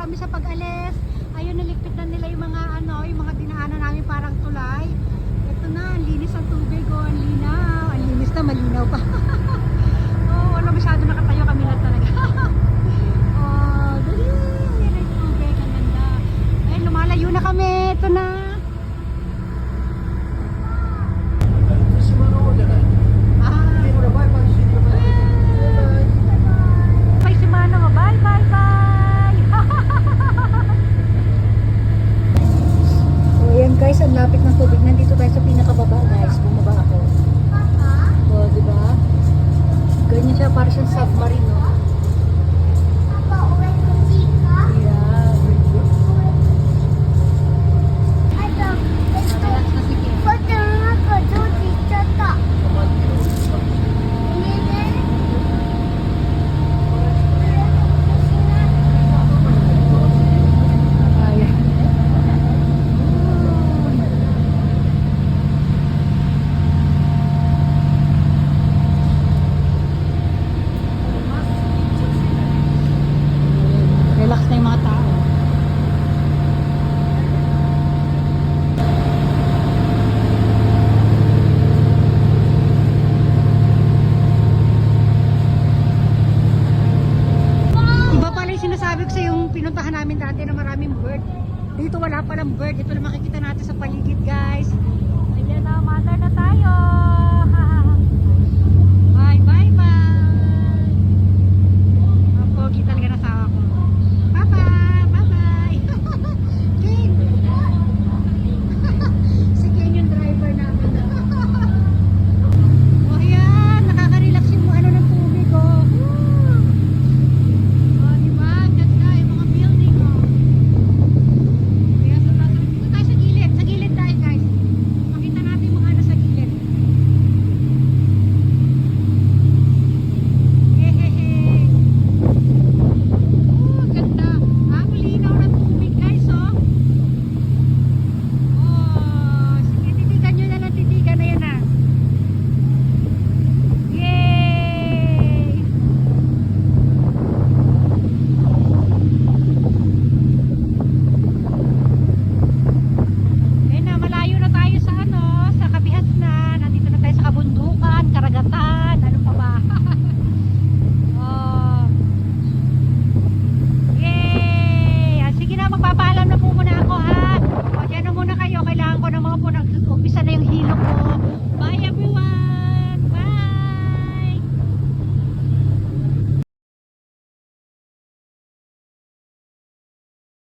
kami sa pag-alis. Ayun, naligpit na nila yung mga yung mga dinaanan namin parang tulay. Ito na, ang linis ang tubig, oh, ang linaw. Ang linis na, malinaw pa. Oh, wala masyado nakatayo kami na talaga. Oh, dali. Ayan ang tubig, ang ganda. Ayun, lumalayo na kami. Ito na. Bye si Manong, bye bye bye. Oh, ayan guys, ang lapit ng tubig. Nandito tayo sa pinakababa guys. Bumaba ako. Oh, di ba? Ganyan siya, para siyang submarine, no? Yeah. Relax na, sige. Ayan. Relax na yung mga tao. Iba pala yung sinasabi ko sa yung pinuntahan namin dati na maraming bird. Dito wala palang bird. Ito na makikita natin sa paligid guys. Ayan na, mother na tayo.